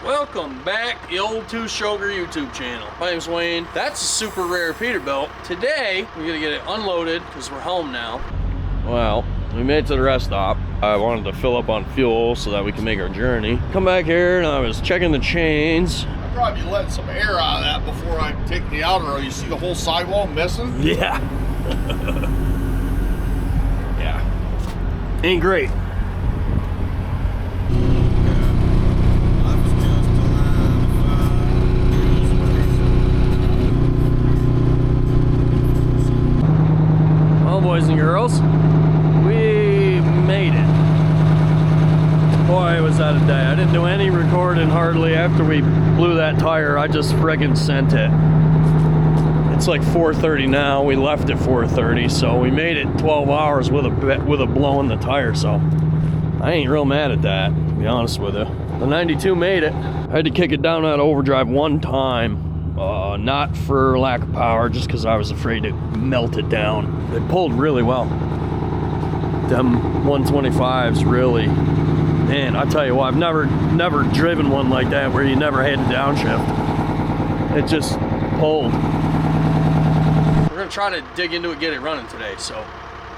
Welcome back, the old two-stroker YouTube channel. My name's Wayne. That's a super rare Peterbilt. Today, we're gonna get it unloaded because we're home now. Well, we made it to the rest stop. I wanted to fill up on fuel so that we can make our journey. Come back here and I was checking the chains. I'd probably be letting some air out of that before I take the outer row. You see the whole sidewall missing? Yeah. Yeah. Ain't great. Well, boys and girls, we made it. Boy, was that a day. I didn't do any recording hardly after we blew that tire. I just friggin' sent it. It's like 4:30 now. We left at 4:30, so we made it 12 hours with a blow in the tire, so I ain't real mad at that, to be honest with you. The 92 made it. I had to kick it down out of overdrive one time. Not for lack of power, just because I was afraid to melt it down. It pulled really well. Them 125s really, man, I tell you what, I've never driven one like that where you never had to downshift. It just pulled. We're gonna try to dig into it, get it running today, so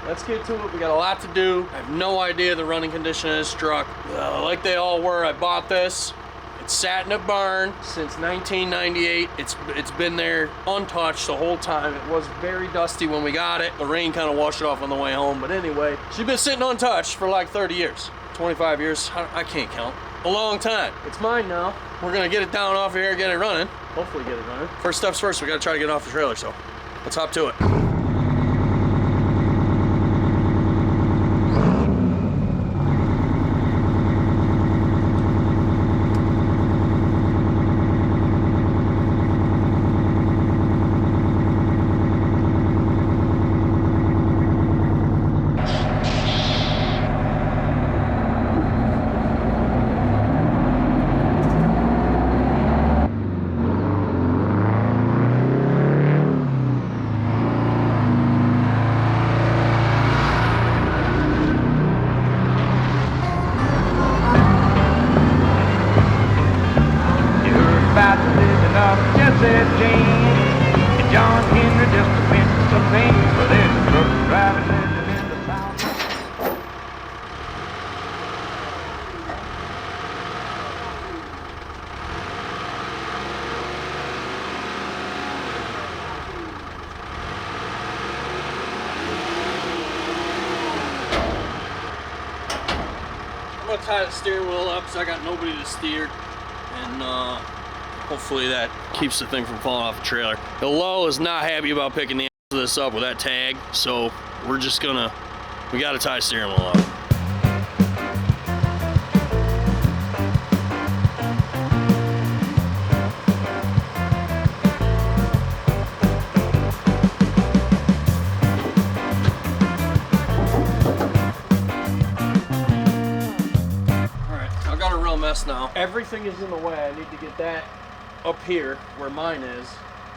let's get to it. We got a lot to do. I have no idea the running condition of this truck. Like they all were, I bought this. It's sat in a barn since 1998. It's been there untouched the whole time. It was very dusty when we got it. The rain kind of washed it off on the way home. But anyway, she's been sitting untouched for like 30 years, 25 years. I can't count. A long time. It's mine now. We're gonna get it down off here, get it running. Hopefully get it running. First steps first, we gotta try to get it off the trailer, so let's hop to it. I'm gonna tie the steering wheel up so I got nobody to steer, and hopefully that keeps the thing from falling off the trailer. The low is not happy about picking the ass of this up with that tag, so we're just gonna, we gotta tie the steering wheel up. Now everything is in the way. I need to get that up here where mine is.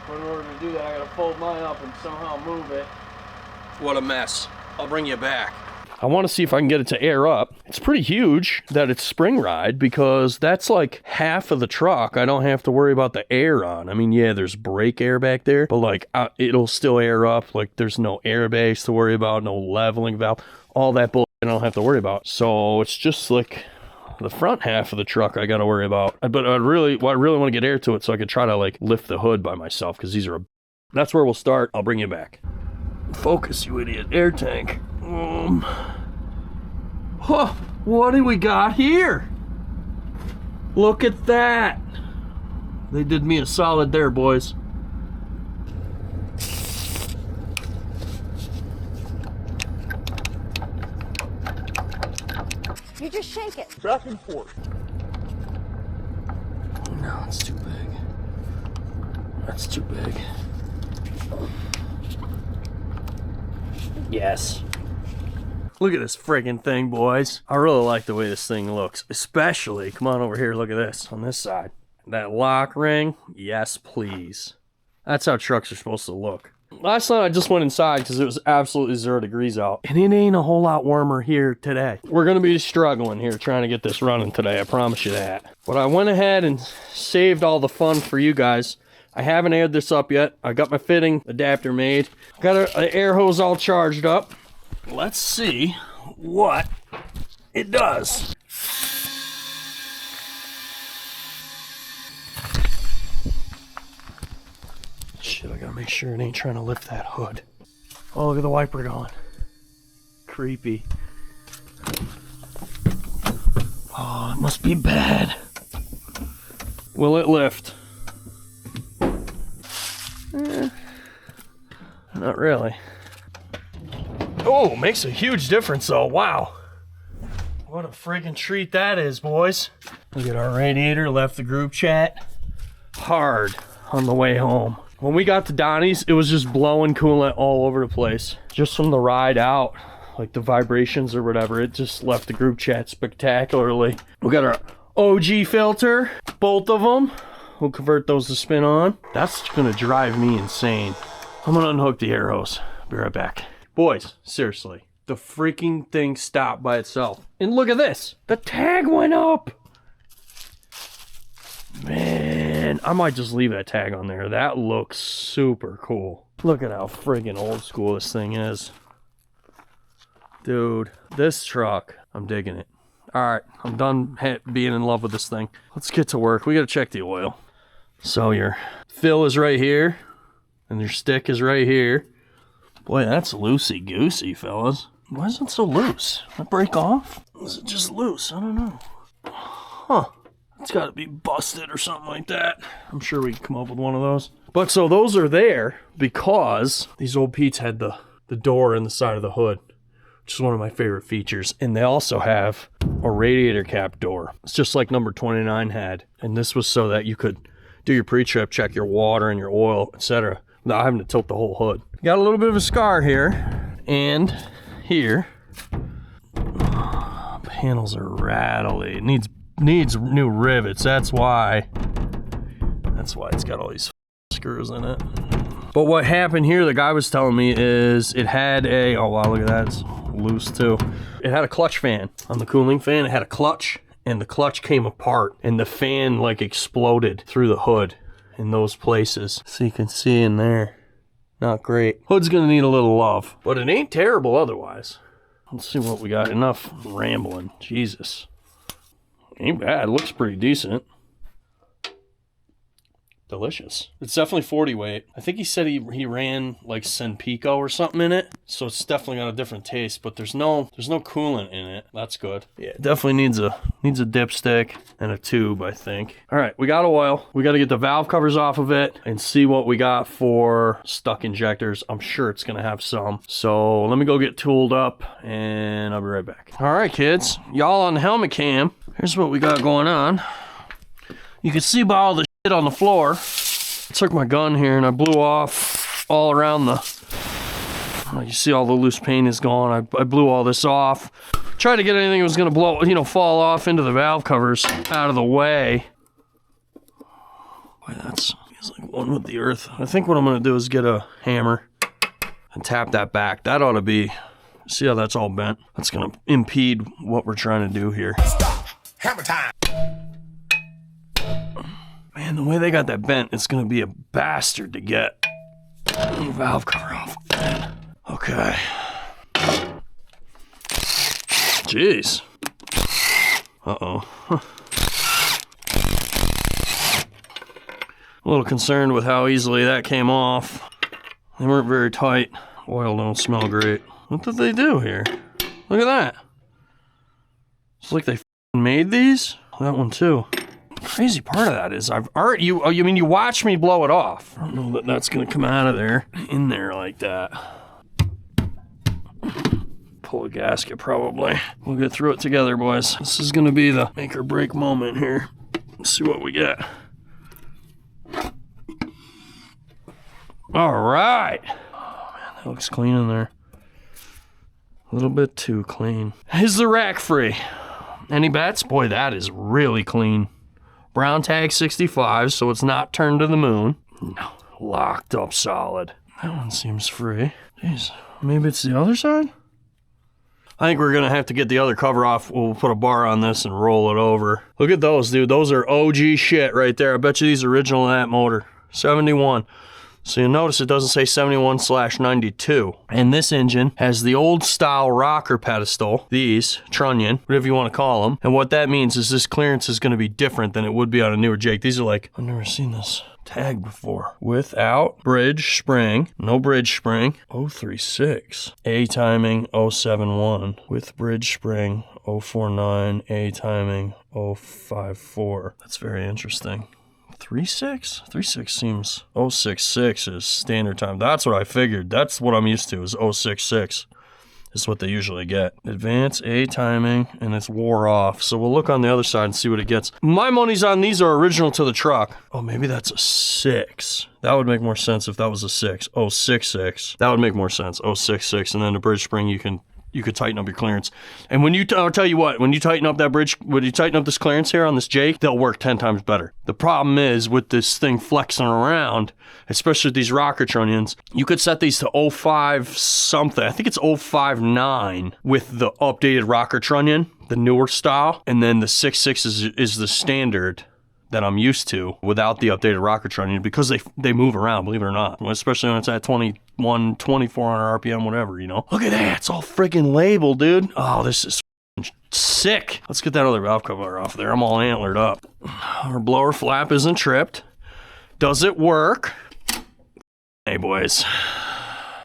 But in order to do that, I gotta fold mine up and somehow move it. What a mess. I'll bring you back. I want to see if I can get it to air up. It's pretty huge that it's spring ride, because that's like half of the truck I don't have to worry about the air on. I mean, yeah, there's brake air back there, but like it'll still air up. Like there's no airbags to worry about, no leveling valve, all that bullshit I don't have to worry about. So it's just like the front half of the truck I gotta worry about. But I really want to get air to it so I could try to like lift the hood by myself, because these are that's where we'll start. I'll bring you back. Focus, you idiot. Air tank. Huh, what do we got here? Look at that. They did me a solid there, boys. You just shake it. Back and forth. No, it's too big. That's too big. Yes. Look at this friggin' thing, boys. I really like the way this thing looks. Especially, come on over here, look at this, on this side. That lock ring, yes please. That's how trucks are supposed to look. Last night I just went inside because it was absolutely 0 degrees out. And it ain't a whole lot warmer here today. We're going to be struggling here trying to get this running today. I promise you that. But I went ahead and saved all the fun for you guys. I haven't aired this up yet. I got my fitting adapter made. Got an air hose all charged up. Let's see what it does. Shit, I gotta make sure it ain't trying to lift that hood. Oh, look at the wiper going. Creepy. Oh, it must be bad. Will it lift? Not really. Oh, makes a huge difference though. Wow. What a friggin' treat that is, boys. Look at our radiator, left the group chat. Hard on the way home. When we got to Donnie's, it was just blowing coolant all over the place. Just from the ride out, like the vibrations or whatever, it just left the group chat spectacularly. We got our OG filter, both of them. We'll convert those to spin on. That's gonna drive me insane. I'm gonna unhook the air hose. Be right back. Boys, seriously, the freaking thing stopped by itself. And look at this, the tag went up. Man, I might just leave that tag on there. That looks super cool. Look at how friggin' old school this thing is. Dude, this truck, I'm digging it. All right, I'm done being in love with this thing. Let's get to work. We gotta check the oil. So your fill is right here, and your stick is right here. Boy, that's loosey-goosey, fellas. Why is it so loose? Did it break off? Is it just loose? I don't know. Huh. It's got to be busted or something like that. I'm sure we can come up with one of those. But so those are there because these old Pete's had the door in the side of the hood, which is one of my favorite features. And they also have a radiator cap door. It's just like number 29 had. And this was so that you could do your pre-trip, check your water and your oil, etc., without having to tilt the whole hood. Got a little bit of a scar here and here. Panels are rattly. It needs new rivets. That's why it's got all these screws in it. But what happened here, the guy was telling me, is it had a, oh wow, look at that, it's loose too. It had a clutch fan on the cooling fan. It had a clutch, and the clutch came apart, and the fan like exploded through the hood in those places. So you can see in there, not great. Hood's gonna need a little love, but it ain't terrible otherwise. Let's see what we got. Enough rambling, Jesus. Ain't bad, looks pretty decent. Delicious. It's definitely 40 weight. I think he said he ran like Senpico or something in it, so it's definitely got a different taste, but there's no coolant in it. That's good. Yeah, it definitely needs a dipstick and a tube, I think. All right, we got oil. We got to get the valve covers off of it and see what we got for stuck injectors. I'm sure it's gonna have some. So let me go get tooled up and I'll be right back. All right, kids, y'all on the helmet cam. Here's what we got going on. You can see by all the shit on the floor. I took my gun here and I blew off all around you see all the loose paint is gone. I blew all this off. Tried to get anything that was gonna blow, fall off into the valve covers out of the way. Boy, that's feels like one with the earth. I think what I'm gonna do is get a hammer and tap that back. That ought to be, see how that's all bent? That's gonna impede what we're trying to do here. Stop. Hammer time. Man, the way they got that bent, it's gonna be a bastard to get the valve cover off. Okay. Jeez. Uh-oh. A little concerned with how easily that came off. They weren't very tight. Oil don't smell great. What did they do here? Look at that. It's like they made these. That one too. Crazy part of that is you watch me blow it off. I don't know that that's gonna come out of there in there like that. Pull a gasket probably. We'll get through it together, boys. This is gonna be the make or break moment here. Let's see what we get. All right. Oh man, that looks clean in there. A little bit too clean. Is the rack free? Any bets? Boy, that is really clean. Brown tag 65, so it's not turned to the moon. No, locked up solid. That one seems free. Jeez, maybe it's the other side? I think we're gonna have to get the other cover off. We'll put a bar on this and roll it over. Look at those, dude. Those are OG shit right there. I bet you these are original in that motor. 71. So you'll notice it doesn't say 71/92. And this engine has the old style rocker pedestal, these, trunnion, whatever you want to call them. And what that means is this clearance is going to be different than it would be on a newer Jake. These are like, I've never seen this tag before. Without bridge spring, no bridge spring, 036. A timing 071. With bridge spring 049. A timing 054. That's very interesting. 36? 36 seems 066 is standard time. That's what I figured. That's what I'm used to is 066 is what they usually get. Advance A timing and it's wore off. So we'll look on the other side and see what it gets. My money's on these are original to the truck. Oh, maybe that's a 6. That would make more sense if that was a 6. 066. That would make more sense. 066 and then the bridge spring you could tighten up your clearance. And when you, I'll tell you what, when you tighten up that bridge, when you tighten up this clearance here on this Jake, they'll work 10 times better. The problem is with this thing flexing around, especially with these rocker trunnions, you could set these to 05 something. I think it's 059 with the updated rocker trunnion, the newer style. And then the 66 is the standard that I'm used to without the updated rocker trunnion because they move around, believe it or not, especially when it's at 21, 2400 RPM, whatever, you know. Look at that, it's all freaking labeled, dude. Oh, this is sick. Let's get that other valve cover off there. I'm all antlered up. Our blower flap isn't tripped. Does it work? Hey, boys.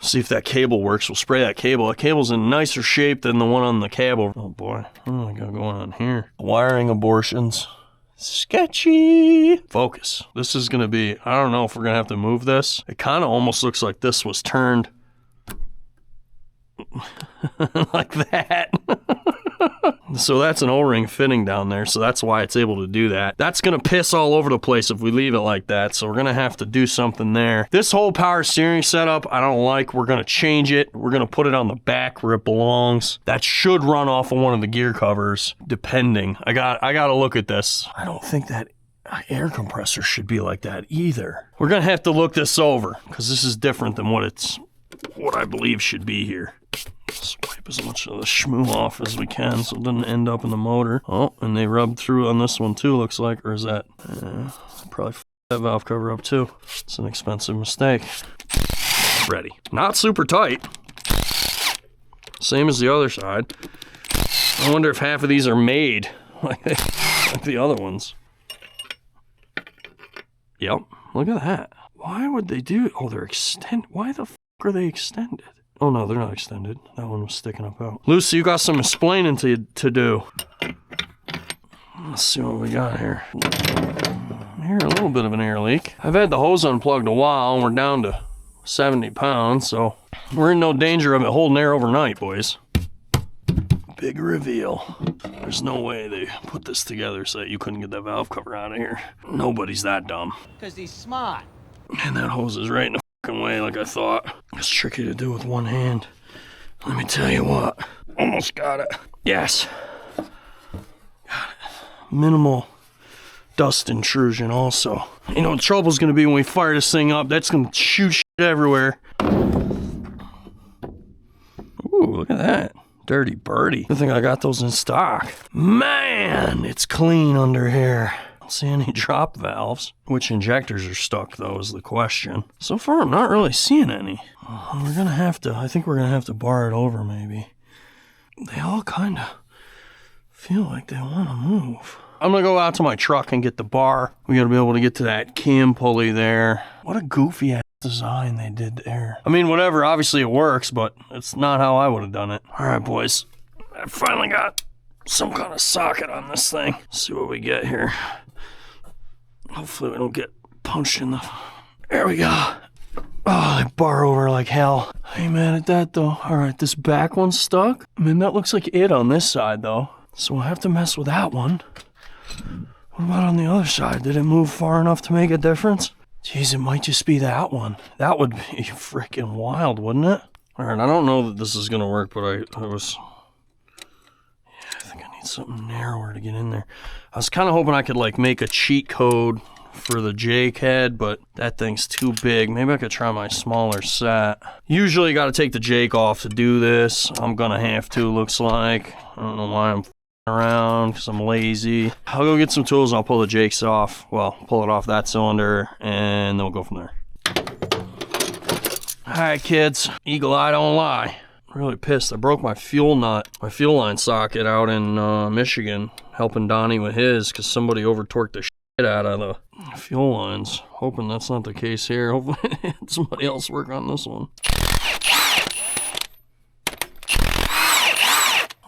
See if that cable works. We'll spray that cable. That cable's in nicer shape than the one on the cable. Oh, boy. What do I got going on here? Wiring abortions. Sketchy. Focus. This is going to be, I don't know if we're going to have to move this. It kind of almost looks like this was turned like that. So that's an O-ring fitting down there, so that's why it's able to do that. That's going to piss all over the place if we leave it like that, so we're going to have to do something there. This whole power steering setup, I don't like. We're going to change it. We're going to put it on the back where it belongs. That should run off of one of the gear covers, depending. I got to look at this. I don't think that air compressor should be like that either. We're going to have to look this over, because this is different than what I believe should be here. Let's wipe as much of the schmoo off as we can so it doesn't end up in the motor. Oh, and they rubbed through on this one too, looks like. Or is that... probably f*** that valve cover up too. It's an expensive mistake. Ready. Not super tight. Same as the other side. I wonder if half of these are made like the other ones. Yep, look at that. Why would they do... Oh, they're extended. Why the f*** are they extended? Oh no, they're not extended. That one was sticking up out. Lucy, you got some explaining to do. Let's see what we got here. Here, a little bit of an air leak. I've had the hose unplugged a while, and we're down to 70 pounds, so we're in no danger of it holding air overnight, boys. Big reveal. There's no way they put this together so that you couldn't get that valve cover out of here. Nobody's that dumb. Because he's smart. And that hose is right in the way like I thought. It's tricky to do with one hand. Let me tell you what. Almost got it. Yes. Got it. Minimal dust intrusion also. You know, the trouble's gonna be when we fire this thing up, that's gonna shoot shit everywhere. Ooh, look at that. Dirty birdie. I think I got those in stock. Man, it's clean under here. See any drop valves. Which injectors are stuck though is the question. So far I'm not really seeing any. We're gonna have to, I think we're gonna have to bar it over maybe. They all kind of feel like they want to move. I'm gonna go out to my truck and get the bar. We gotta be able to get to that cam pulley there. What a goofy ass design they did there. I mean, whatever, obviously it works, but it's not how I would have done it. All right, boys, I finally got some kind of socket on this thing. Let's see what we get here. Hopefully we don't get punched in the... There we go. Oh, they bar over like hell. I ain't mad at that though. All right, this back one's stuck. I mean, that looks like it on this side though. So we'll have to mess with that one. What about on the other side? Did it move far enough to make a difference? Jeez, it might just be that one. That would be freaking wild, wouldn't it? All right, I don't know that this is gonna work, but I was... Yeah, I think I need something narrower to get in there. I was kind of hoping I could like make a cheat code for the Jake head, but that thing's too big. Maybe I could try my smaller set. Usually you got to take the Jake off to do this. I'm gonna have to, looks like. I don't know why I'm around, because I'm lazy. I'll go get some tools and I'll pull the Jakes off. Well, pull it off that cylinder, and then we'll go from there. Alright kids, eagle eye don't lie. I'm really pissed. I broke my fuel nut, my fuel line socket out in Michigan, helping Donnie with his, because somebody over torqued the shit out of the fuel lines. Hoping that's not the case here. Hopefully somebody else work on this one.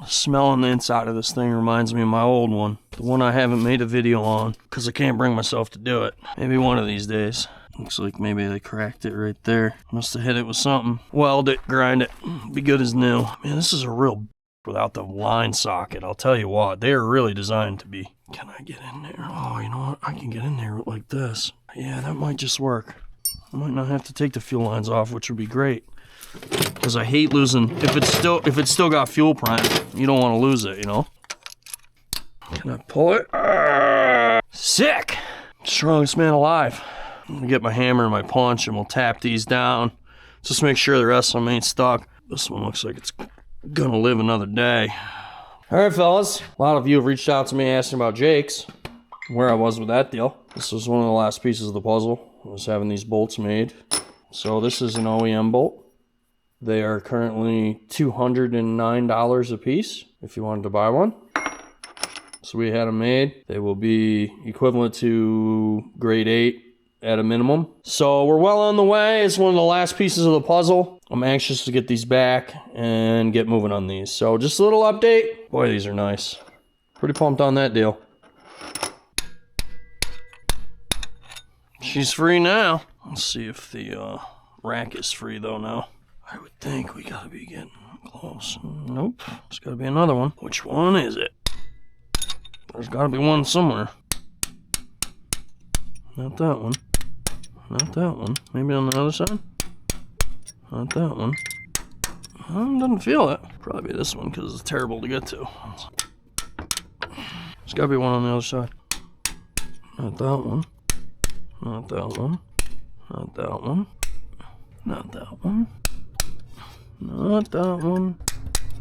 Smelling the inside of this thing reminds me of my old one. The one I haven't made a video on, because I can't bring myself to do it. Maybe one of these days. Looks like maybe they cracked it right there. Must have hit it with something. Weld it, grind it, be good as new. Man, this is a real without the line socket. I'll tell you what, they are really designed to be. Can I get in there? Oh, you know what? I can get in there like this. Yeah, that might just work. I might not have to take the fuel lines off, which would be great. Because I hate losing, if it's still got fuel prime, you don't want to lose it, you know? Can I pull it? Sick! Strongest man alive. I'm gonna get my hammer and my punch and we'll tap these down. Just make sure the rest of them ain't stuck. This one looks like it's gonna live another day. Alright fellas, a lot of you have reached out to me asking about Jake's, where I was with that deal. This was one of the last pieces of the puzzle. I was having these bolts made. So this is an OEM bolt. They are currently $209 a piece if you wanted to buy one. So we had them made. They will be equivalent to grade 8 at a minimum. So we're well on the way. It's one of the last pieces of the puzzle. I'm anxious to get these back and get moving on these. So just a little update. Boy, these are nice. Pretty pumped on that deal. She's free now. Let's see if the rack is free though now. I would think we gotta be getting close. Nope, there's gotta be another one. Which one is it? There's gotta be one somewhere. Not that one. Not that one. Maybe on the other side? Not that one. Doesn't feel it. Probably be this one because it's terrible to get to. There's gotta be one on the other side. Not that one. Not that one. Not that one. Not that one. Not that one.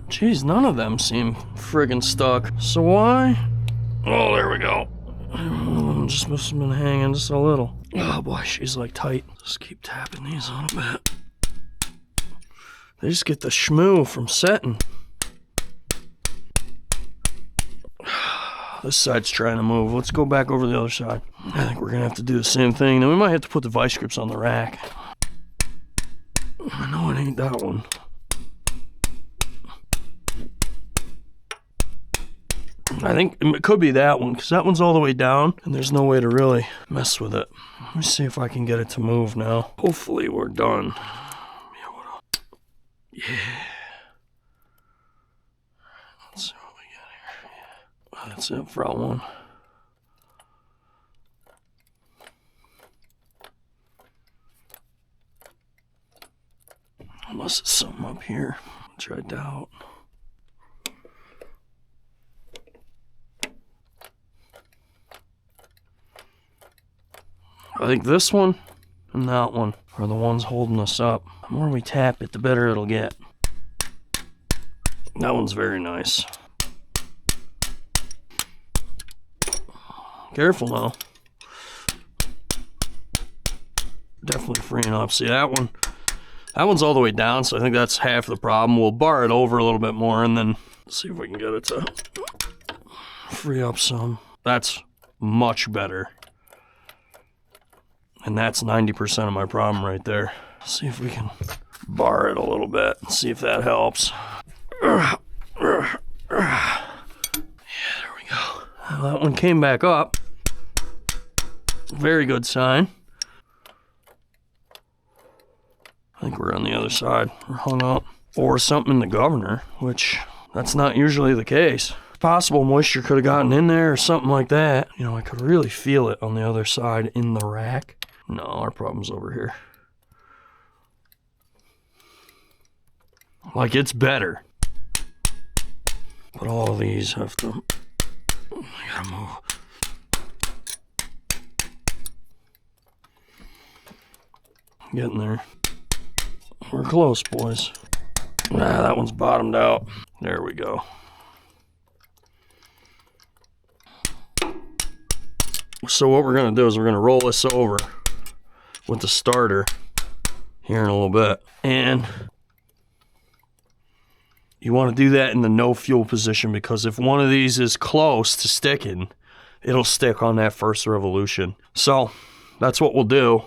Jeez, none of them seem friggin' stuck. So why? Oh, there we go. Just must have been hanging just a little. Oh boy, she's like tight. Just keep tapping these on a bit. They just get the shmoo from setting. This side's trying to move. Let's go back over the other side. I think we're gonna have to do the same thing. Then we might have to put the vice grips on the rack. I know it ain't that one. I think it could be that one, because that one's all the way down, and there's no way to really mess with it. Let me see if I can get it to move now. Hopefully we're done. Yeah. Let's see what we got here. Yeah. That's it, front one. Unless it's something up here, which I doubt. I think this one and that one are the ones holding us up. The more we tap it, the better it'll get. That one's very nice. Careful now. Definitely freeing up. See that one? That one's all the way down, so I think that's half the problem. We'll bar it over a little bit more and then see if we can get it to free up some. That's much better. And that's 90% of my problem right there. See if we can bar it a little bit and see if that helps. Yeah, there we go. Well, that one came back up. Very good sign. I think we're on the other side. We're hung up. Or something in the governor, which that's not usually the case. Possible moisture could have gotten in there or something like that. You know, I could really feel it on the other side in the rack. No, our problem's over here. Like, it's better. But all of these have to... I gotta move. Getting there. We're close, boys. Nah, that one's bottomed out. There we go. So what we're gonna do is we're gonna roll this over with the starter here in a little bit. And you wanna do that in the no fuel position, because if one of these is close to sticking, it'll stick on that first revolution. So that's what we'll do.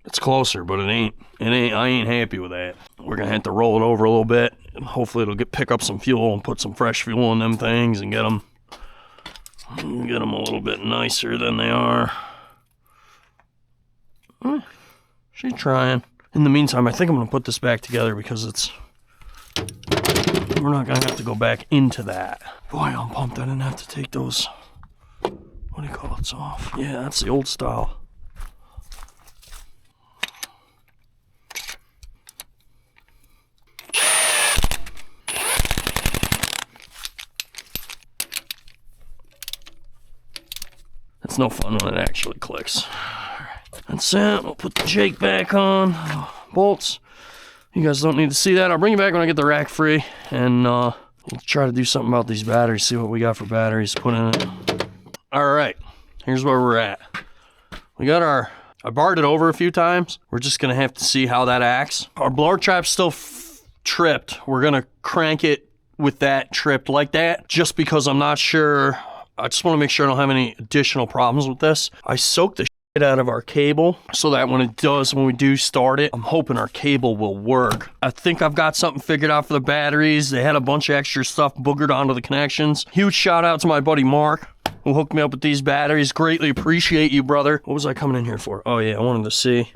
It's closer, but I ain't happy with that. We're gonna have to roll it over a little bit, and hopefully it'll pick up some fuel and put some fresh fuel in them things and get them a little bit nicer than they are. She's trying. In the meantime, I think I'm gonna put this back together because we're not gonna have to go back into that. Boy, I'm pumped I didn't have to take those, what do you call it, off. Yeah, that's the old style. It's no fun when it actually clicks. That's it. We'll put the jake back on. Bolts. You guys don't need to see that. I'll bring you back when I get the rack free, and we'll try to do something about these batteries, see what we got for batteries to put in it. All right, here's where we're at. We got I barred it over a few times. We're just gonna have to see how that acts. Our blower trap's still tripped. We're gonna crank it with that tripped like that, just because I'm not sure. I just want to make sure I don't have any additional problems with this. I soaked the shit out of our cable so that when we do start it, I'm hoping our cable will work. I think I've got something figured out for the batteries. They had a bunch of extra stuff boogered onto the connections. Huge shout out to my buddy Mark, who hooked me up with these batteries. Greatly appreciate you, brother. What was I coming in here for? Oh yeah, I wanted to see.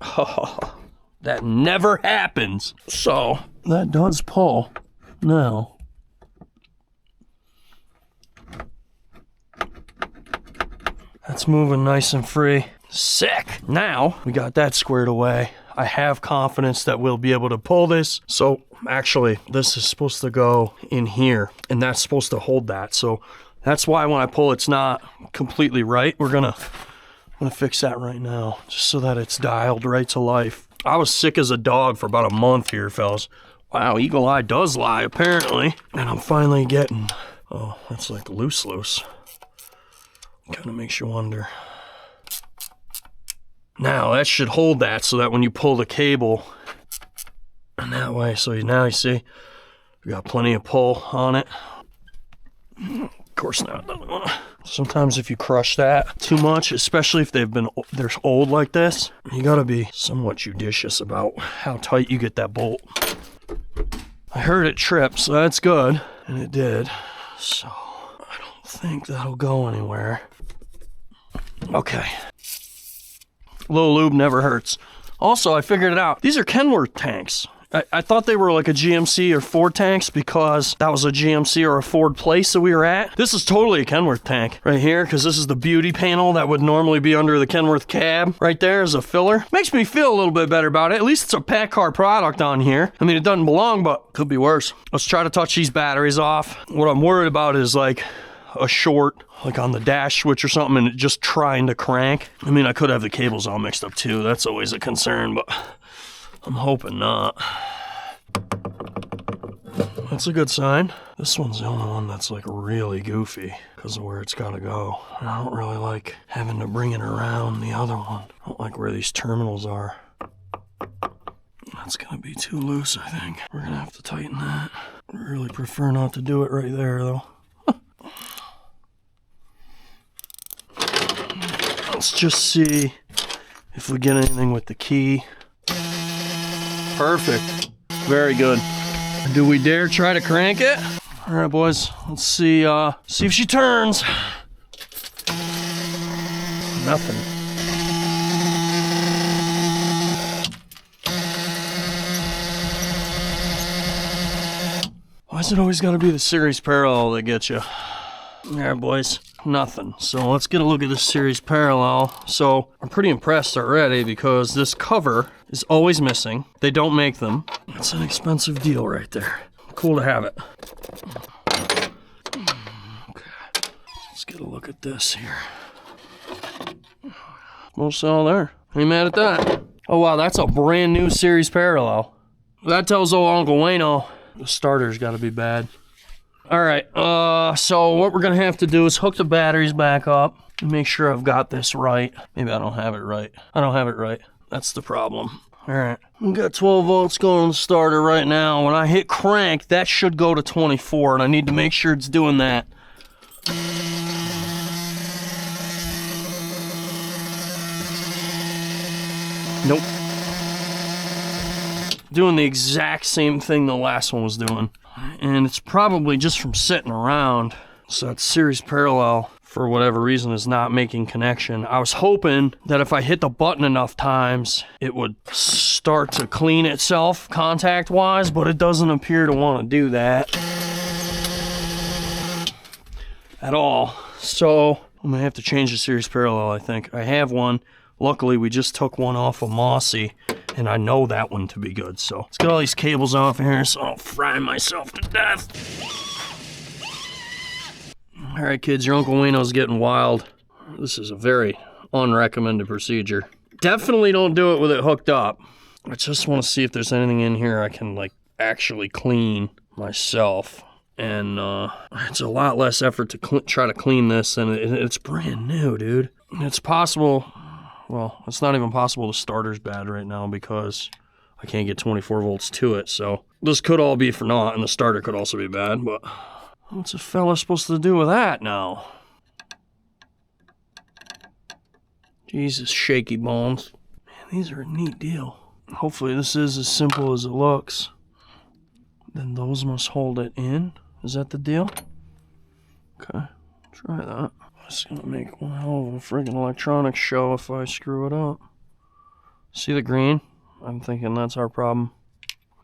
Oh, that never happens. So that does pull now. That's moving nice and free. Sick. Now we got that squared away. I have confidence that we'll be able to pull this. So actually, this is supposed to go in here, and that's supposed to hold that. So that's why when I pull, it's not completely right. I'm gonna fix that right now, just so that it's dialed right to life. I was sick as a dog for about a month here, fellas. Wow, eagle eye does lie, apparently. And I'm finally getting, oh, that's like loose. Kind of makes you wonder. Now that should hold that so that when you pull the cable in that way, so now you see we got plenty of pull on it. Of course not. Sometimes if you crush that too much, especially if they're old like this, you gotta be somewhat judicious about how tight you get that bolt. I heard it trip, so that's good, and it did. So I don't think that'll go anywhere. Okay. A little lube never hurts. Also, I figured it out. These are Kenworth tanks. I thought they were like a GMC or Ford tanks because that was a GMC or a Ford place that we were at. This is totally a Kenworth tank right here, because this is the beauty panel that would normally be under the Kenworth cab. Right there is a filler. Makes me feel a little bit better about it. At least it's a Pack Car product on here. I mean, it doesn't belong, but could be worse. Let's try to touch these batteries off. What I'm worried about is like a short, like on the dash switch or something, and it just trying to crank. I mean, I could have the cables all mixed up too. That's always a concern, but I'm hoping not. That's a good sign. This one's the only one that's like really goofy because of where it's got to go. And I don't really like having to bring it around the other one. I don't like where these terminals are. That's gonna be too loose, I think. We're gonna have to tighten that. I really prefer not to do it right there though. Let's just see if we get anything with the key. Perfect. Very good. Do we dare try to crank it? All right, boys. Let's see if she turns. Nothing. Why is it always got to be the series parallel that gets you? All right, boys. Nothing. So let's get a look at this series parallel. So I'm pretty impressed already because this cover is always missing. They don't make them. That's an expensive deal right there. Cool to have it. Okay. Let's get a look at this here. Most all there. Ain't mad at that. Oh wow, that's a brand new series parallel. That tells old Uncle Wayno the starter's got to be bad. All right, so what we're gonna have to do is hook the batteries back up and make sure I've got this right. Maybe I don't have it right. I don't have it right. That's the problem. All right, we got 12 volts going on the starter right now. When I hit crank, that should go to 24, and I need to make sure it's doing that. Nope. Doing the exact same thing the last one was doing. And it's probably just from sitting around. So that series parallel, for whatever reason, is not making connection. I was hoping that if I hit the button enough times, it would start to clean itself contact-wise, but it doesn't appear to want to do that at all. So I'm gonna have to change the series parallel, I think. I have one. Luckily, we just took one off of Mossy, and I know that one to be good. So let's get all these cables off here so I don't fry myself to death. All right, kids, your Uncle Wayno's getting wild. This is a very unrecommended procedure. Definitely don't do it with it hooked up. I just want to see if there's anything in here I can, like, actually clean myself. And it's a lot less effort to try to clean this, and it's brand new, dude. It's possible... Well, it's not even possible the starter's bad right now because I can't get 24 volts to it, so this could all be for naught, and the starter could also be bad, but what's a fella supposed to do with that now? Jesus, shaky bones. Man, these are a neat deal. Hopefully this is as simple as it looks. Then those must hold it in. Is that the deal? Okay, try that. It's gonna make one hell of a friggin' electronics show if I screw it up. See the green? I'm thinking that's our problem.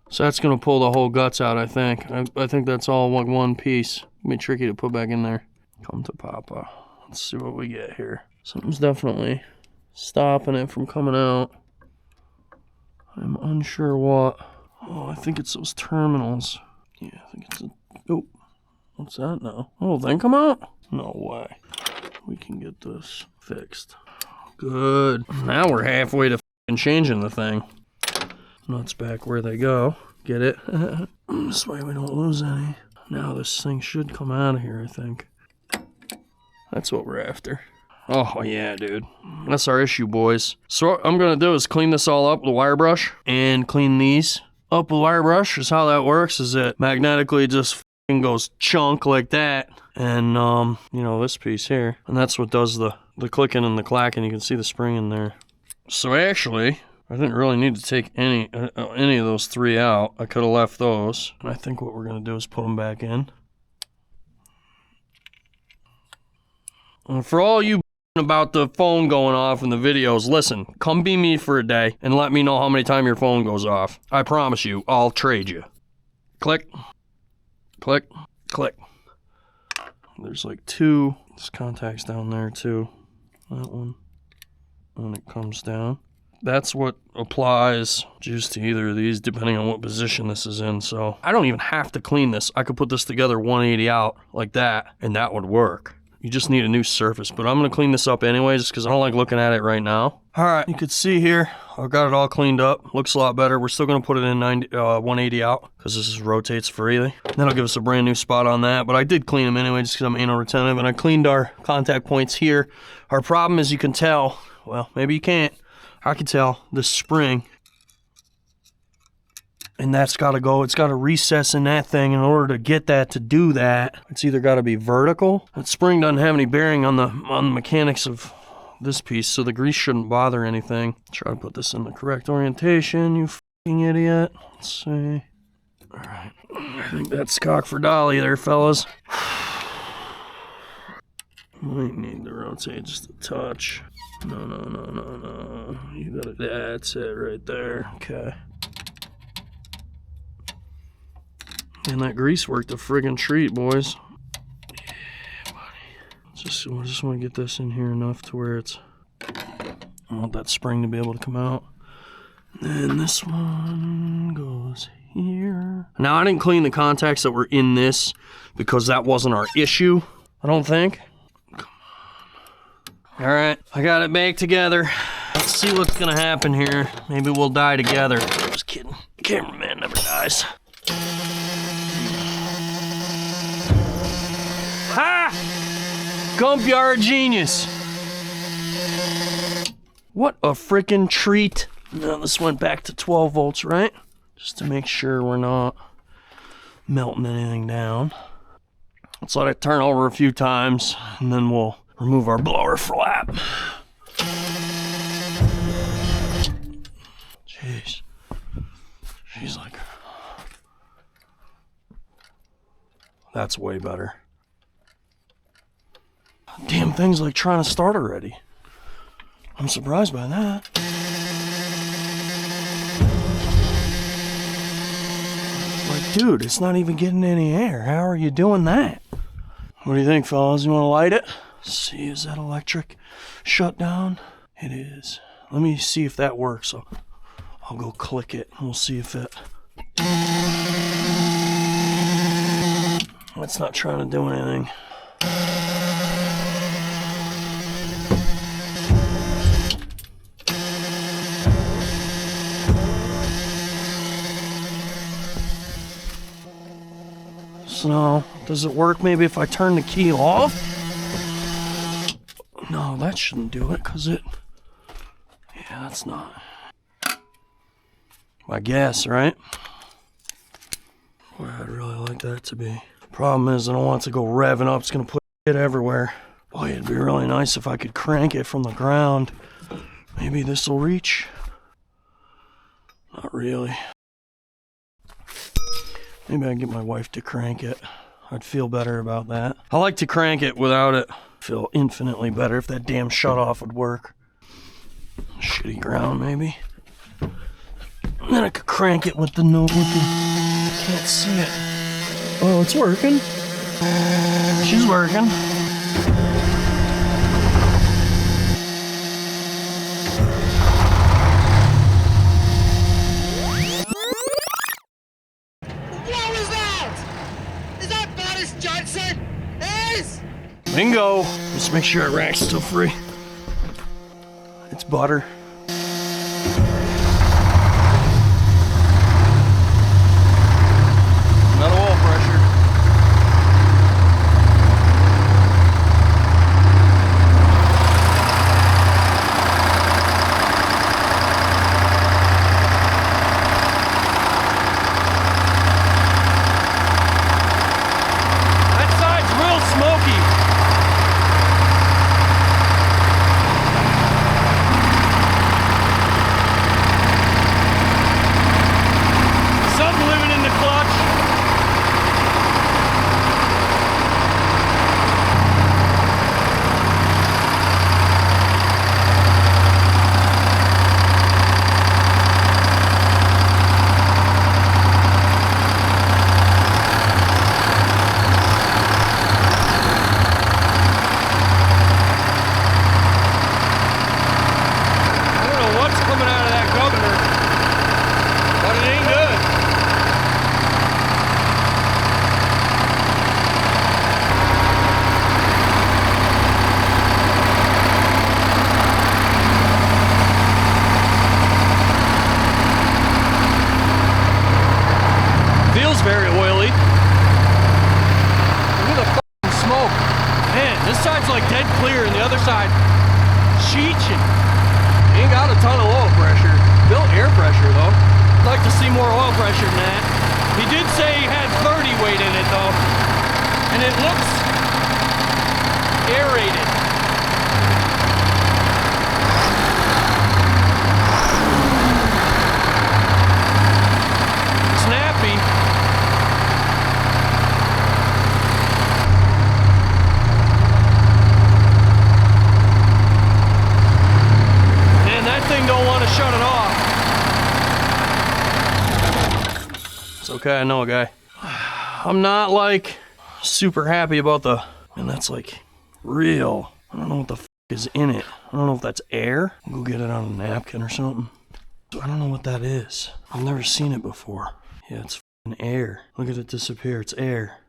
So that's gonna pull the whole guts out, I think. I think that's all like one piece. It'll be tricky to put back in there. Come to Papa. Let's see what we get here. Something's definitely stopping it from coming out. I'm unsure what. Oh, I think it's those terminals. Yeah, I think it's a... Oh, what's that now? Oh, then come out? No way. We can get this fixed. Good. Now we're halfway to f***ing changing the thing. Nuts back where they go. Get it? This way we don't lose any. Now this thing should come out of here, I think. That's what we're after. Oh, yeah, dude. That's our issue, boys. So what I'm going to do is clean this all up with a wire brush and clean these up with a wire brush. Is how that works, is it magnetically just f***ing goes chunk like that. And, you know, this piece here. And that's what does the clicking and the clacking. You can see the spring in there. So actually, I didn't really need to take any of those three out. I could have left those. And I think what we're going to do is put them back in. And for all you about the phone going off in the videos, listen, come be me for a day and let me know how many times your phone goes off. I promise you, I'll trade you. Click. Click. Click. There's like two. This contact's down there too. That one. And it comes down. That's what applies just to either of these, depending on what position this is in. So I don't even have to clean this. I could put this together 180 out like that, and that would work. You just need a new surface, but I'm going to clean this up anyway just because I don't like looking at it right now. All right, you can see here, I've got it all cleaned up. Looks a lot better. We're still going to put it in 180 out because this rotates freely. That'll give us a brand new spot on that, but I did clean them anyway just because I'm anal retentive, and I cleaned our contact points here. Our problem is you can tell, well, maybe you can't. I can tell this spring, and that's got to go. It's got to recess in that thing in order to get that to do that. It's either got to be vertical. That spring doesn't have any bearing on the mechanics of this piece, so the grease shouldn't bother anything. Try to put this in the correct orientation, you f***ing idiot. Let's see. All right, I think that's cock for Dolly there, fellas. Might need to rotate just a touch. No. You got it. That's it right there. Okay. And that grease worked a friggin' treat, boys. Yeah, buddy. We just want to get this in here enough to where it's... I want that spring to be able to come out. And this one goes here. Now, I didn't clean the contacts that were in this because that wasn't our issue, I don't think. Come on. All right, I got it back together. Let's Let's see what's gonna happen here. Maybe we'll die together. Just kidding. Cameraman never dies. Ha! Gump, you're a genius. What a freaking treat. Now this went back to 12 volts, right? Just to make sure we're not melting anything down. Let's let it turn over a few times, and then we'll remove our blower flap. Jeez. She's like... That's way better. Damn thing's like trying to start already. I'm surprised by that. Like, dude, it's not even getting any air. How are you doing that? What do you think, fellas? You want to light it? See, is that electric shut down? It is. Let me see if that works. So I'll go click it and we'll see if it... It's not trying to do anything. So, does it work maybe if I turn the key off? No, that shouldn't do it, because it... Yeah, that's not... I guess, right? Boy, I'd really like that to be. Problem is, I don't want it to go revving up. It's going to put it everywhere. Boy, it'd be really nice if I could crank it from the ground. Maybe this will reach. Not really. Maybe I can get my wife to crank it. I'd feel better about that. I like to crank it without it. Feel infinitely better if that damn shutoff would work. Shitty ground, maybe. And then I could crank it with the can't see it. Oh, it's working. She's working. Bingo! Just make sure that rack's still free. It's butter. Not oil pressure. That side's real smoky. Very oily. Look at the f***ing smoke. Man, this side's like dead clear and the other side cheeching. Ain't got a ton of oil pressure. Built air pressure though. I'd like to see more oil pressure than that. He did say he had 30 weight in it though. And it looks aerated. Snappy. Don't want to shut it off. It's okay, I know a guy. I'm not like super happy about the, and that's like real. I don't know what the f is in it. I don't know if that's air. Go get it on a napkin or something. I don't know what that is. I've never seen it before. Yeah, it's f***ing air. Look at it disappear, it's air.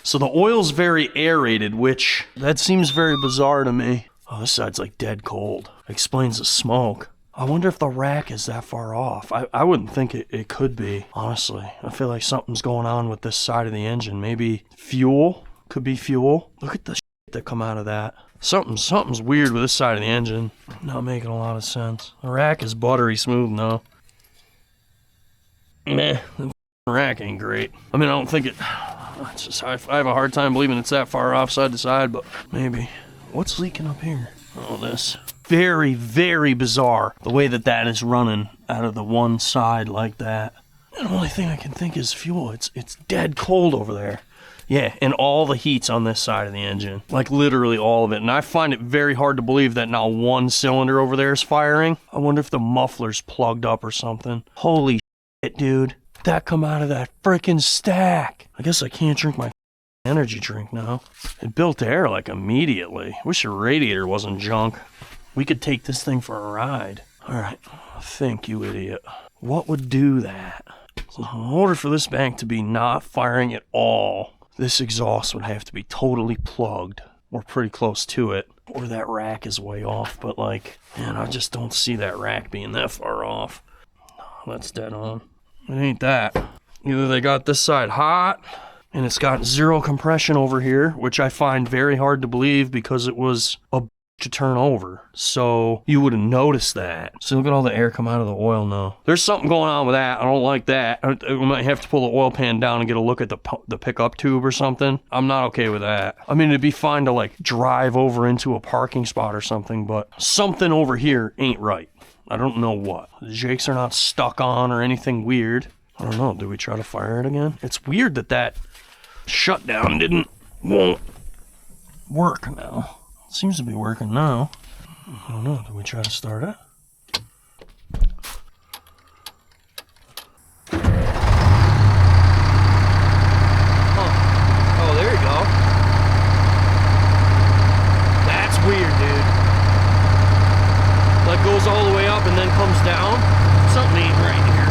So the oil's very aerated, which that seems very bizarre to me. Oh, this side's like dead cold. Explains the smoke. I wonder if the rack is that far off. I wouldn't think it could be, honestly. I feel like something's going on with this side of the engine. Maybe fuel? Could be fuel. Look at the shit that come out of that. Something's weird with this side of the engine. Not making a lot of sense. The rack is buttery smooth now. Meh, the rack ain't great. I mean, I don't think it's just, I have a hard time believing it's that far off side to side, but maybe. What's leaking up here? Oh, this. Very, very bizarre the way that is running out of the one side like that. The only thing I can think is fuel. It's dead cold over there. Yeah, and all the heat's on this side of the engine. Like literally all of it. And I find it very hard to believe that not one cylinder over there is firing. I wonder if the muffler's plugged up or something. Holy shit, dude. That come out of that freaking stack. I guess I can't drink my energy drink now. It built air like immediately. Wish your radiator wasn't junk. We could take this thing for a ride. All right, think, you idiot. What would do that? So in order for this bank to be not firing at all, this exhaust would have to be totally plugged or pretty close to it, or that rack is way off. But like, man, I just don't see that rack being that far off. That's dead on. It ain't that. Either they got this side hot, and it's got zero compression over here, which I find very hard to believe because it was a to turn over, so you would have noticed that. So look at all the air come out of the oil now. There's something going on with that. I don't like that. We might have to pull the oil pan down and get a look at the pickup tube or something. I'm not okay with that. I mean, it'd be fine to like drive over into a parking spot or something, but something over here ain't right. I don't know what. The jakes are not stuck on or anything weird. I don't know. Do we try to fire it again? It's weird that shutdown won't work now. Seems to be working now. I don't know. Do we try to start it? Oh, there you go. That's weird, dude. Like goes all the way up and then comes down. Something ain't right here.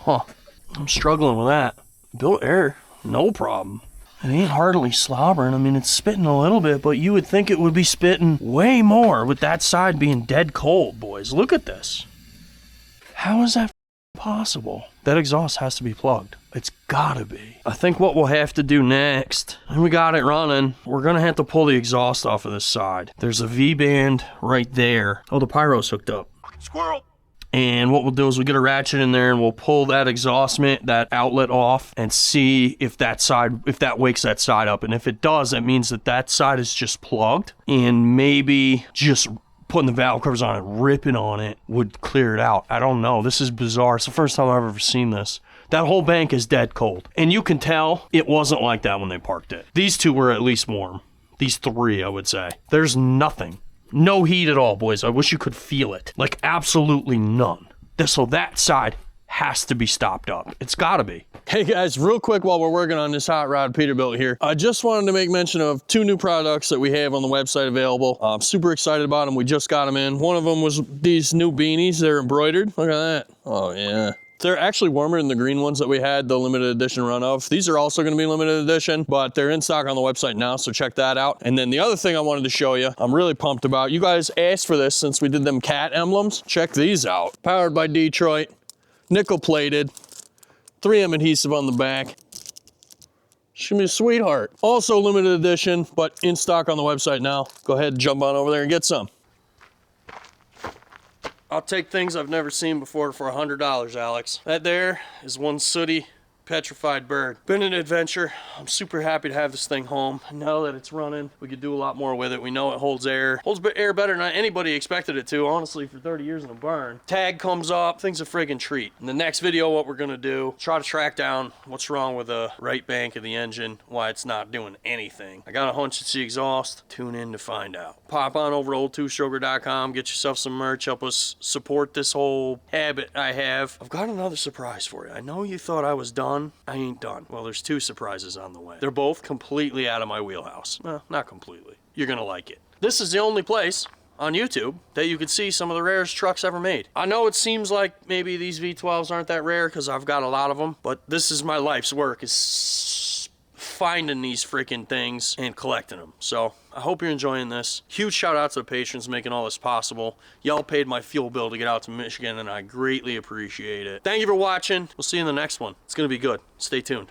Huh. I'm struggling with that. Built air, no problem. It ain't hardly slobbering. I mean, it's spitting a little bit, but you would think it would be spitting way more with that side being dead cold, boys. Look at this. How is that possible? That exhaust has to be plugged. It's gotta be. I think what we'll have to do next, and we got it running, we're gonna have to pull the exhaust off of this side. There's a V-band right there. Oh, the pyro's hooked up. Squirrel. And what we'll do is we'll get a ratchet in there and we'll pull that exhaustment, that outlet off, and see if that wakes that side up. And if it does, that means that side is just plugged, and maybe just putting the valve covers on it, ripping on it would clear it out. I don't know. This is bizarre. It's the first time I've ever seen this. That whole bank is dead cold. And you can tell it wasn't like that when they parked it. These two were at least warm. These three, I would say. There's nothing. No heat at all, boys. I wish you could feel it. Like, absolutely none. So that side has to be stopped up. It's gotta be. Hey guys, real quick while we're working on this hot rod Peterbilt here, I just wanted to make mention of 2 new products that we have on the website available. I'm super excited about them. We just got them in. One of them was these new beanies. They're embroidered. Look at that. Oh yeah. They're actually warmer than the green ones that we had the limited edition run of. These are also gonna be limited edition, but they're in stock on the website now, so check that out. And then the other thing I wanted to show you, I'm really pumped about. You guys asked for this since we did them cat emblems. Check these out. Powered by Detroit, nickel plated, 3M adhesive on the back. She's gonna be a sweetheart. Also limited edition, but in stock on the website now. Go ahead and jump on over there and get some. I'll take things I've never seen before for $100, Alex. That there is one sooty, petrified bird. Been an adventure. I'm super happy to have this thing home. Now that it's running, we could do a lot more with it. We know it holds air. Holds air better than anybody expected it to, honestly, for 30 years in a barn. Tag comes up, thing's a friggin' treat. In the next video, what we're gonna do, try to track down what's wrong with the right bank of the engine, why it's not doing anything. I got a hunch it's the exhaust. Tune in to find out. Pop on over to old2stroker.com, get yourself some merch, help us support this whole habit I have. I've got another surprise for you. I know you thought I was done. I ain't done. Well, there's 2 surprises on the way. They're both completely out of my wheelhouse. Well, not completely. You're gonna like it. This is the only place on YouTube that you can see some of the rarest trucks ever made. I know it seems like maybe these V12s aren't that rare because I've got a lot of them, but this is my life's work, is finding these freaking things and collecting them. So I hope you're enjoying this. Huge shout out to the patrons making all this possible. Y'all paid my fuel bill to get out to Michigan, and I greatly appreciate it. Thank you for watching. We'll see you in the next one. It's gonna be good. Stay tuned.